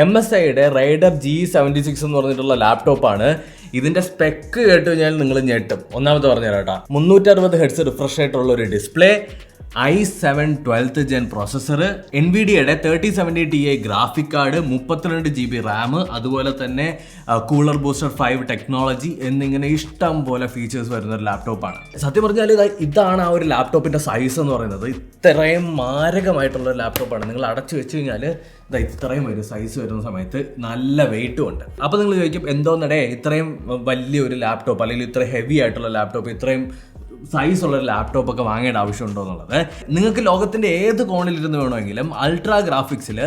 MSIയുടെ rider G76 എന്ന് പറഞ്ഞിട്ടുള്ള ലാപ്ടോപ്പാണ്. ഇതിന്റെ സ്പെക്ക് കേട്ട് കഴിഞ്ഞാൽ നിങ്ങൾ ഞെട്ടും. ഒന്നാമത്തെ പറഞ്ഞുതരാം കേട്ടോ. 360 ഹെർട്സ് റിഫ്രഷ് ആയിട്ടുള്ള ഒരു display, i7 12th gen processor, NVIDIAയുടെ 3070 Ti graphic card, 32 GB RAM, അതുപോലെ തന്നെ കൂളർ ബൂസ്റ്റർ 5 ടെക്നോളജി എന്നിങ്ങനെ ഇഷ്ടം പോലെ ഫീച്ചേഴ്സ് വരുന്ന ഒരു ലാപ്ടോപ്പാണ്. സത്യം പറഞ്ഞാൽ ഇതാണ് ആ ഒരു ലാപ്ടോപ്പിന്റെ സൈസ് എന്ന് പറയുന്നത്. ഇത്രയും മാരകമായിട്ടുള്ള ഒരു ലാപ്ടോപ്പാണ്. നിങ്ങൾ അടച്ചു വെച്ച് കഴിഞ്ഞാൽ ഇത്രയും ഒരു സൈസ് വരുന്ന സമയത്ത് നല്ല വെയിറ്റും ഉണ്ട്. അപ്പോൾ നിങ്ങൾ ചോദിക്കും, എന്തോന്നടേ ഇത്രയും വലിയൊരു ലാപ്ടോപ്പ് അല്ലെങ്കിൽ ഇത്ര ഹെവി ആയിട്ടുള്ള ലാപ്ടോപ്പ്, ഇത്രയും സൈസ് ഉള്ള ഒരു ലാപ്ടോപ്പ് ഒക്കെ വാങ്ങേണ്ട ആവശ്യമുണ്ടോ എന്നുള്ളത്. നിങ്ങൾക്ക് ലോകത്തിന്റെ ഏത് കോണിലിരുന്ന് വേണമെങ്കിലും അൾട്രാ ഗ്രാഫിക്സിൽ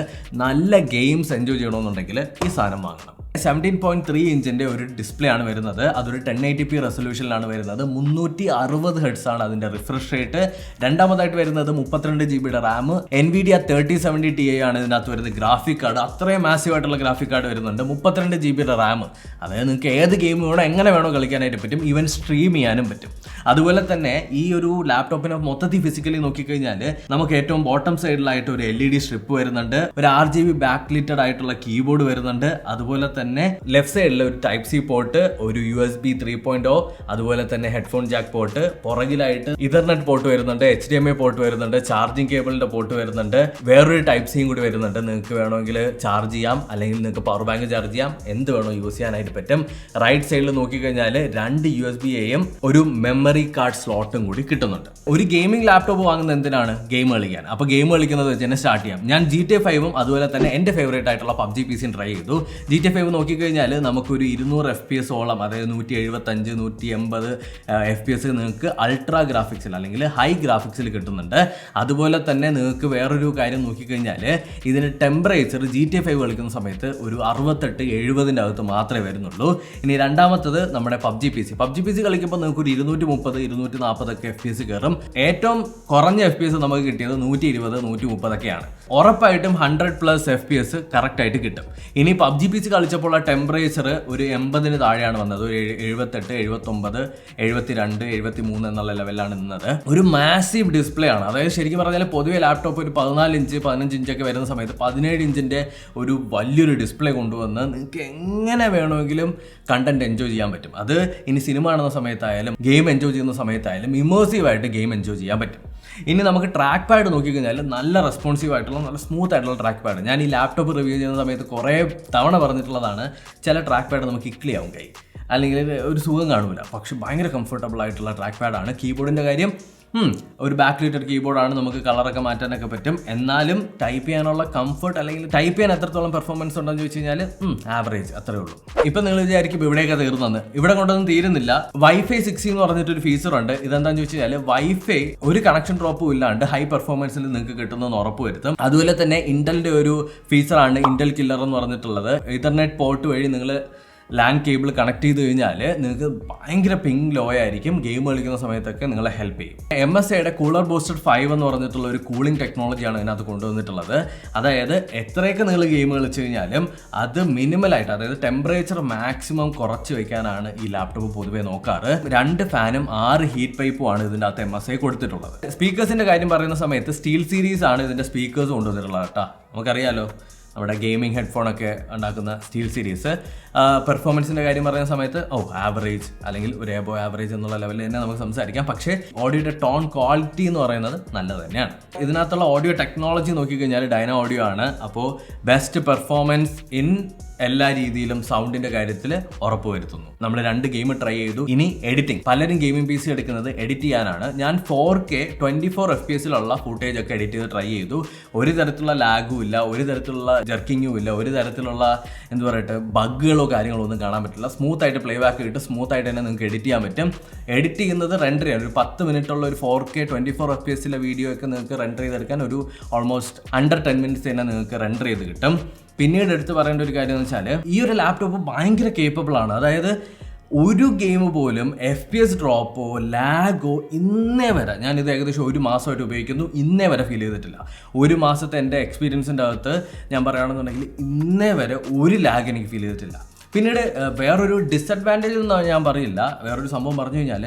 നല്ല ഗെയിംസ് എൻജോയ് ചെയ്യണമെന്നുണ്ടെങ്കിൽ ഈ സാധനം വാങ്ങണം. 17.3 ഇഞ്ചിന്റെ ഒരു ഡിസ്പ്ലേ ആണ് വരുന്നത്. അതൊരു 1080p റെസൊല്യൂഷനിലാണ് വരുന്നത്. 360 ഹെർട്സ് ആണ് അതിന്റെ റിഫ്രഷ് റേറ്റ്. രണ്ടാമതായിട്ട് വരുന്നത് 32 GB റാം, NVIDIA 3070 Ti ആണ് ഇതിനകത്ത് വരുന്നത്. ഗ്രാഫിക് കാർഡ് അത്രയും മാസീവ് ആയിട്ടുള്ള ഗ്രാഫിക് കാർഡ് വരുന്നുണ്ട്. 32 GB റാം. അതായത് നിങ്ങൾക്ക് ഏത് ഗെയിം വേണോ എങ്ങനെ വേണോ കളിക്കാനായിട്ട് പറ്റും. ഈവൻ സ്ട്രീം ചെയ്യാനും പറ്റും. അതുപോലെ തന്നെ ഈ ഒരു ലാപ്ടോപ്പിനെ മൊത്തത്തിൽ ഫിസിക്കലി നോക്കിക്കഴിഞ്ഞാൽ നമുക്ക് ഏറ്റവും ബോട്ടം സൈഡിലായിട്ട് ഒരു LED സ്ട്രിപ്പ് വരുന്നുണ്ട്. ഒരു RGB ബാക്ക് ലിറ്റഡ് ആയിട്ടുള്ള കീബോർഡ് വരുന്നുണ്ട്. അതുപോലെ തന്നെ ലെഫ്റ്റ് സൈഡിൽ ഒരു ടൈപ്പ് സി പോർട്ട്, ഒരു USB 3.0, അതുപോലെ തന്നെ ഹെഡ്ഫോൺ ജാക്ക് പോർട്ട്, പുറകിലായിട്ട് ഇതർനെറ്റ് പോർട്ട് വരുന്നുണ്ട്, HDMI പോർട്ട് വരുന്നുണ്ട്, ചാർജിങ് കേബിളിന്റെ പോർട്ട് വരുന്നുണ്ട്, വേറൊരു ടൈപ്പ് സിയും കൂടി വരുന്നുണ്ട്. നിങ്ങൾക്ക് വേണമെങ്കിൽ ചാർജ് ചെയ്യാം, അല്ലെങ്കിൽ നിങ്ങൾക്ക് പവർ ബാങ്ക് ചാർജ് ചെയ്യാം, എന്ത് വേണോ യൂസ് ചെയ്യാനായിട്ട് പറ്റും. റൈറ്റ് സൈഡിൽ നോക്കിക്കഴിഞ്ഞാൽ 2 USB-Aയും ഒരു മെമ്മറി കാർഡ് സ്ലോട്ടും കൂടി കിട്ടുന്നുണ്ട്. ഒരു ഗെയിമിംഗ് ലാപ്ടോപ്പ് വാങ്ങുന്നത് എന്തിനാണ്? ഗെയിം കളിക്കാൻ. അപ്പോൾ ഗെയിം കളിക്കുന്നത് വെച്ച് തന്നെ സ്റ്റാർട്ട് ചെയ്യാം. ഞാൻ GTA 5ഉം അതുപോലെ തന്നെ എൻ്റെ ഫേവറേറ്റ് ആയിട്ടുള്ള PUBG PC ട്രൈ ചെയ്തു. GTA 5 നോക്കിക്കഴിഞ്ഞാൽ നമുക്കൊരു 200 FPS ഓളം, അതായത് 175 180 FPS നിങ്ങൾക്ക് അൾട്രാ ഗ്രാഫിക്സിൽ അല്ലെങ്കിൽ ഹൈ ഗ്രാഫിക്സിൽ കിട്ടുന്നുണ്ട്. അതുപോലെ തന്നെ നിങ്ങൾക്ക് വേറൊരു കാര്യം നോക്കിക്കഴിഞ്ഞാൽ ഇതിന് ടെമ്പറേച്ചർ GTA 5 കളിക്കുന്ന സമയത്ത് ഒരു 68-70 അകത്ത് മാത്രമേ വരുന്നുള്ളൂ. ഇനി രണ്ടാമത്തത് നമ്മുടെ PUBG PC കളിക്കുമ്പോൾ നിങ്ങൾക്ക് ഒരു 230-240 FPS കയറും. ഏറ്റവും കുറഞ്ഞ FPS നമുക്ക് കിട്ടിയത് 120 130 ഒക്കെയാണ്. ഉറപ്പായിട്ടും 100+ FPS കറക്റ്റ് ആയിട്ട് കിട്ടും. ഇനി PUBG PC കളിച്ചപ്പോൾ ടെമ്പറേച്ചർ ഒരു 80 താഴെയാണ് വന്നത്. ഒരു 78 79 72 73 എന്നുള്ള ലെവലിലാണ് നിന്നത്. ഒരു മാസീവ് ഡിസ്പ്ലേ ആണ്. അതായത് ശരിക്കും പറഞ്ഞാൽ പൊതുവെ ലാപ്ടോപ്പ് ഒരു 14 ഇഞ്ച് 15 ഇഞ്ചൊക്കെ വരുന്ന സമയത്ത് 17 ഇഞ്ചിന്റെ ഒരു വലിയൊരു ഡിസ്പ്ലേ കൊണ്ടുവന്ന് നിങ്ങൾക്ക് എങ്ങനെ വേണമെങ്കിലും കണ്ടന്റ് എൻജോയ് ചെയ്യാൻ പറ്റും. അത് ഇനി സിനിമ കാണുന്ന സമയത്തായാലും ഗെയിം എൻജോയ് ചെയ്യുന്ന സമയത്തായാലും ഇമേഴ്സീവായിട്ട് ഗെയിം എൻജോയ് ചെയ്യാൻ പറ്റും. ഇനി നമുക്ക് ട്രാക്ക് പാഡ് നോക്കിക്കഴിഞ്ഞാൽ നല്ല റെസ്പോൺസീവ് ആയിട്ടുള്ള നല്ല സ്മൂത്ത് ആയിട്ടുള്ള ട്രാക്ക് പാഡ്. ഞാൻ ഈ ലാപ്ടോപ്പ് റിവ്യൂ ചെയ്യുന്ന സമയത്ത് കുറേ തവണ പറഞ്ഞിട്ടുള്ളതാണ്, ചില ട്രാക്ക് പാഡ് നമുക്ക് ഇക്ലിയാവും കൈ, അല്ലെങ്കിൽ ഒരു സുഖം കാണില്ല. പക്ഷെ ഭയങ്കര കംഫർട്ടബിൾ ആയിട്ടുള്ള ട്രാക്ക് പാഡാണ്. കീബോർഡിൻ്റെ കാര്യം ഒരു ബാക്ക് ലിറ്റഡ് കീബോർഡാണ്, നമുക്ക് കളറൊക്കെ മാറ്റാനൊക്കെ പറ്റും. എന്നാലും ടൈപ്പ് ചെയ്യാനുള്ള കംഫർട്ട് അല്ലെങ്കിൽ ടൈപ്പ് ചെയ്യാൻ എത്രത്തോളം പെർഫോമൻസ് ഉണ്ടെന്ന് ചോദിച്ചു കഴിഞ്ഞാൽ ആവറേജ്, അത്രേ ഉള്ളൂ. ഇപ്പം നിങ്ങൾ വിചാരിക്കും ഇവിടെയൊക്കെ തീർന്നെന്ന്. ഇവിടെ കൊണ്ടൊന്നും തീരുന്നില്ല. Wi-Fi 6 എന്ന് പറഞ്ഞിട്ടൊരു ഫീച്ചർ ഉണ്ട്. ഇതെന്താണെന്ന് ചോദിച്ചു കഴിഞ്ഞാൽ Wi-Fi ഒരു കണക്ഷൻ ഡ്രോപ്പും ഇല്ലാണ്ട് ഹൈ പെർഫോമൻസിൽ നിങ്ങൾക്ക് കിട്ടുന്നതെന്ന് ഉറപ്പ് വരുത്തും. അതുപോലെ തന്നെ ഇന്റലിന്റെ ഒരു ഫീച്ചറാണ് ഇന്റൽ കില്ലർ എന്ന് പറഞ്ഞിട്ടുള്ളത്. ഇതർനെറ്റ് പോർട്ട് വഴി നിങ്ങൾ ലാൻ കേബിൾ കണക്ട് ചെയ്ത് കഴിഞ്ഞാൽ നിങ്ങൾക്ക് ഭയങ്കര പിങ് ലോ ആയിരിക്കും. ഗെയിം കളിക്കുന്ന സമയത്തൊക്കെ നിങ്ങളെ ഹെൽപ്പ് ചെയ്യും. MSIയുടെ കൂളർ ബൂസ്റ്റർ 5 എന്ന് പറഞ്ഞിട്ടുള്ള ഒരു കൂളിംഗ് ടെക്നോളജിയാണ് ഇതിനകത്ത് കൊണ്ടുവന്നിട്ടുള്ളത്. അതായത് എത്രയൊക്കെ നിങ്ങൾ ഗെയിം കളിച്ചു കഴിഞ്ഞാലും അത് മിനിമലായിട്ട്, അതായത് ടെമ്പറേച്ചർ മാക്സിമം കുറച്ച് വയ്ക്കാനാണ് ഈ ലാപ്ടോപ്പ് പൊതുവെ നോക്കാറ്. 2 ഫാനും 6 ഹീറ്റ് പൈപ്പുമാണ് ഇതിൻ്റെ അകത്ത് MSI കൊടുത്തിട്ടുള്ളത്. സ്പീക്കേഴ്സിന്റെ കാര്യം പറയുന്ന സമയത്ത് സ്റ്റീൽ സീരീസ് ആണ് ഇതിന്റെ സ്പീക്കേഴ്സ് കൊണ്ടുവന്നിട്ടുള്ളത് കേട്ടോ. നമുക്കറിയാലോ നമ്മുടെ ഗെയിമിംഗ് ഹെഡ്ഫോണൊക്കെ ഉണ്ടാക്കുന്ന സ്റ്റീൽ സീരീസ്. പെർഫോമൻസിൻ്റെ കാര്യം പറയുന്ന സമയത്ത് ആവറേജ് അല്ലെങ്കിൽ ഒരു എബോ ആവറേജ് എന്നുള്ള ലെവലിൽ തന്നെ നമുക്ക് സംസാരിക്കാം. പക്ഷേ ഓഡിയോയുടെ ടോൺ ക്വാളിറ്റി എന്ന് പറയുന്നത് നല്ലത് തന്നെയാണ്. ഇതിനകത്തുള്ള ഓഡിയോ ടെക്നോളജി നോക്കിക്കഴിഞ്ഞാൽ ഡൈന ഓഡിയോ ആണ്. അപ്പോൾ ബെസ്റ്റ് പെർഫോമൻസ് ഇൻ എല്ലാ രീതിയിലും സൗണ്ടിന്റെ കാര്യത്തിൽ ഉറപ്പുവരുത്തുന്നു. നമ്മൾ 2 ഗെയിം ട്രൈ ചെയ്തു. ഇനി എഡിറ്റിംഗ്. പലരും ഗെയിമിംഗ് PC എടുക്കുന്നത് എഡിറ്റ് ചെയ്യാനാണ്. ഞാൻ 4K 24 FPS-ലുള്ള ഫുട്ടേജ് ഒക്കെ എഡിറ്റ് ചെയ്ത് ട്രൈ ചെയ്തു. ഒരു തരത്തിലുള്ള ലാഗും ഇല്ല, ഒരു തരത്തിലുള്ള ജർക്കിങ്ങും ഇല്ല, ഒരു തരത്തിലുള്ള എന്താ പറയട്ടെ ബഗ്ഗുകളോ കാര്യങ്ങളോ ഒന്നും കാണാൻ പറ്റില്ല. സ്മൂത്ത് ആയിട്ട് പ്ലേ ബാക്ക് ഇട്ട് സ്മൂത്ത് ആയിട്ട് തന്നെ നിങ്ങൾക്ക് എഡിറ്റ് ചെയ്യാൻ പറ്റും. എഡിറ്റ് ചെയ്യുന്നത് റെൻഡർ ചെയ്യാൻ ഒരു 10 മിനിറ്റുള്ള ഒരു 4K 24 FPS-ലെ വീഡിയോ ഒക്കെ നിങ്ങൾക്ക് റെൻഡർ ചെയ്തെടുക്കാൻ ഒരു ഓൾമോസ്റ്റ് അണ്ടർ 10 മിനിറ്റ്സ് തന്നെ നിങ്ങൾക്ക് റെൻഡർ ചെയ്ത് കിട്ടും. പിന്നീട് എടുത്ത് പറയേണ്ട ഒരു കാര്യം എന്ന് വെച്ചാൽ ഈ ഒരു ലാപ്ടോപ്പ് ഭയങ്കര കേപ്പബിൾ ആണ്. അതായത് ഒരു ഗെയിം പോലും FPS ഡ്രോപ്പോ ലാഗോ ഇന്നേ വരെ, ഞാനിത് ഏകദേശം 1 മാസമായിട്ട് ഉപയോഗിക്കുന്നു, ഇന്നേ വരെ ഫീൽ ചെയ്തിട്ടില്ല. 1 മാസത്തെ എൻ്റെ എക്സ്പീരിയൻസിൻ്റെ അകത്ത് ഞാൻ പറയുകയാണെന്നുണ്ടെങ്കിൽ ഇന്നേ വരെ ഒരു ലാഗ് എനിക്ക് ഫീൽ ചെയ്തിട്ടില്ല. പിന്നീട് വേറൊരു ഡിസഡ്വാൻറ്റേജ് ഒന്നും ഞാൻ പറയില്ല. വേറൊരു സംഭവം പറഞ്ഞു കഴിഞ്ഞാൽ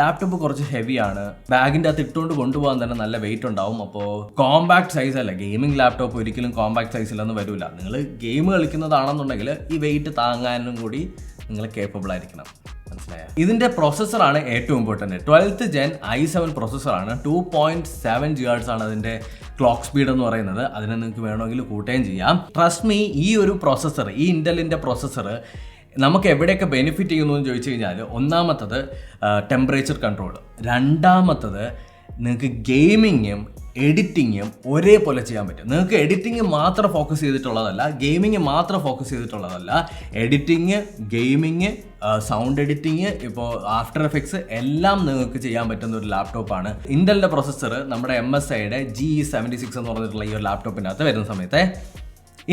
ലാപ്ടോപ്പ് കുറച്ച് ഹെവിയാണ്. ബാഗിൻ്റെ അകത്ത് ഇട്ടുകൊണ്ട് കൊണ്ടുപോകാൻ തന്നെ നല്ല വെയിറ്റ് ഉണ്ടാവും. അപ്പോൾ കോമ്പാക്ട് സൈസ് അല്ല, ഗെയിമിംഗ് ലാപ്ടോപ്പ് ഒരിക്കലും കോമ്പാക്ട് സൈസിലൊന്നും വരില്ല. നിങ്ങൾ ഗെയിം കളിക്കുന്നതാണെന്നുണ്ടെങ്കിൽ ഈ വെയിറ്റ് താങ്ങാനും കൂടി നിങ്ങൾ കേപ്പബിൾ ആയിരിക്കണം. മനസ്സിലായ? ഇതിൻ്റെ പ്രോസസ്സറാണ് ഏറ്റവും important. 12th Gen i7 പ്രോസസ്സറാണ്. 2.7 GHz ആണ് അതിൻ്റെ ക്ലോക്ക് സ്പീഡ് എന്ന് പറയുന്നത്. അതിനെ നിങ്ങൾക്ക് വേണമെങ്കിൽ കൂട്ടുകയും ചെയ്യാം. ട്രസ്റ്റ് മീ, ഈ ഒരു പ്രോസസ്സർ, ഈ ഇൻ്റലിൻ്റെ പ്രോസസ്സർ നമുക്ക് എവിടെയൊക്കെ ബെനിഫിറ്റ് ചെയ്യുന്നു എന്ന് ചോദിച്ചു കഴിഞ്ഞാൽ, ഒന്നാമത്തത് ടെമ്പറേച്ചർ കൺട്രോൾ, രണ്ടാമത്തത് നിങ്ങൾക്ക് ഗെയിമിങ്ങും എഡിറ്റിങ്ങും ഒരേപോലെ ചെയ്യാൻ പറ്റും. നിങ്ങൾക്ക് എഡിറ്റിങ് മാത്രം ഫോക്കസ് ചെയ്തിട്ടുള്ളതല്ല, ഗെയിമിങ് മാത്രം ഫോക്കസ് ചെയ്തിട്ടുള്ളതല്ല. എഡിറ്റിങ്, ഗെയിമിങ്, സൗണ്ട് എഡിറ്റിങ്, ഇപ്പോൾ ആഫ്റ്റർ എഫക്ട്സ് എല്ലാം നിങ്ങൾക്ക് ചെയ്യാൻ പറ്റുന്ന ഒരു ലാപ്ടോപ്പാണ്. ഇൻ്റലിൻ്റെ പ്രൊസസ്സർ നമ്മുടെ MSIയുടെ GE76 എന്ന് പറഞ്ഞിട്ടുള്ള ഈ ഒരു ലാപ്ടോപ്പിനകത്ത് വരുന്ന സമയത്ത്.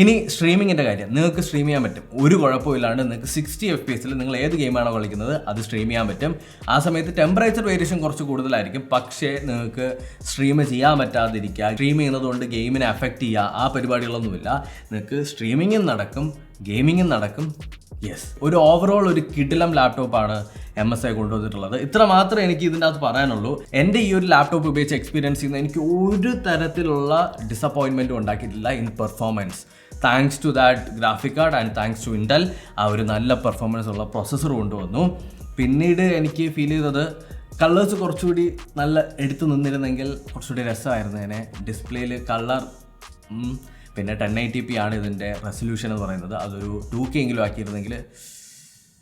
ഇനി സ്ട്രീമിങ്ങിൻ്റെ കാര്യം, നിങ്ങൾക്ക് സ്ട്രീം ചെയ്യാൻ പറ്റും. ഒരു കുഴപ്പമില്ലാണ്ട് നിങ്ങൾക്ക് 60 FPS നിങ്ങൾ ഏത് ഗെയിമാണോ കളിക്കുന്നത് അത് സ്ട്രീം ചെയ്യാൻ പറ്റും. ആ സമയത്ത് ടെമ്പറേച്ചർ വേരിയേഷൻ കുറച്ച് കൂടുതലായിരിക്കും, പക്ഷേ നിങ്ങൾക്ക് സ്ട്രീം ചെയ്യാൻ പറ്റാതിരിക്കുക, സ്ട്രീം ചെയ്യുന്നത് കൊണ്ട് ഗെയിമിനെ അഫക്റ്റ് ചെയ്യുക, ആ പരിപാടികളൊന്നുമില്ല. നിങ്ങൾക്ക് സ്ട്രീമിങ്ങും നടക്കും, ഗെയിമിങ്ങും നടക്കും. യെസ്, ഒരു ഓവറോൾ ഒരു കിടിലം ലാപ്ടോപ്പാണ് MSI കൊണ്ടുവന്നിട്ടുള്ളത്. ഇത്ര മാത്രമേ എനിക്ക് ഇതിൻ്റെ അകത്ത് പറയാനുള്ളൂ. എൻ്റെ ഈ ഒരു ലാപ്ടോപ്പ് ഉപയോഗിച്ച് എക്സ്പീരിയൻസ് ചെയ്യുന്ന എനിക്ക് ഒരു തരത്തിലുള്ള ഡിസപ്പോയിൻമെൻറ്റും ഉണ്ടാക്കിയിട്ടില്ല in performance. Thanks to that graphic card and thanks to Intel, ആ ഒരു നല്ല പെർഫോമൻസ് ഉള്ള പ്രൊസസ്സർ കൊണ്ടുവന്നു. പിന്നീട് എനിക്ക് ഫീൽ ചെയ്തത് കളേഴ്സ് കുറച്ചുകൂടി നല്ല എടുത്തു നിന്നിരുന്നെങ്കിൽ കുറച്ചുകൂടി രസമായിരുന്നേനെ. ഡിസ്പ്ലേയിൽ കളർ, പിന്നെ 1080p ആണ് ഇതിൻ്റെ റെസൊല്യൂഷൻ എന്ന് പറയുന്നത്. അതൊരു 2K എങ്കിലും ആക്കിയിരുന്നെങ്കിൽ.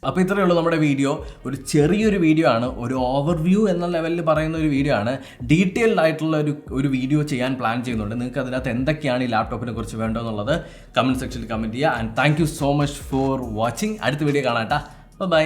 അപ്പോൾ ഇത്രയേ ഉള്ളൂ നമ്മുടെ വീഡിയോ. ഒരു ചെറിയൊരു വീഡിയോ ആണ്, ഒരു ഓവർവ്യൂ എന്ന ലെവലിൽ പറയുന്ന ഒരു വീഡിയോ ആണ്. ഡീറ്റെയിൽഡ് ആയിട്ടുള്ള ഒരു വീഡിയോ ചെയ്യാൻ പ്ലാൻ ചെയ്യുന്നുണ്ട്. നിങ്ങൾക്ക് അതിനകത്ത് എന്തൊക്കെയാണ് ഈ ലാപ്ടോപ്പിനെ കുറിച്ച് വേണ്ടതെന്നുള്ളത് കമൻറ്റ് സെക്ഷനിൽ കമൻറ്റ് ചെയ്യുക. And thank you so much for watching. അടുത്ത വീഡിയോ കാണാം. ബൈ.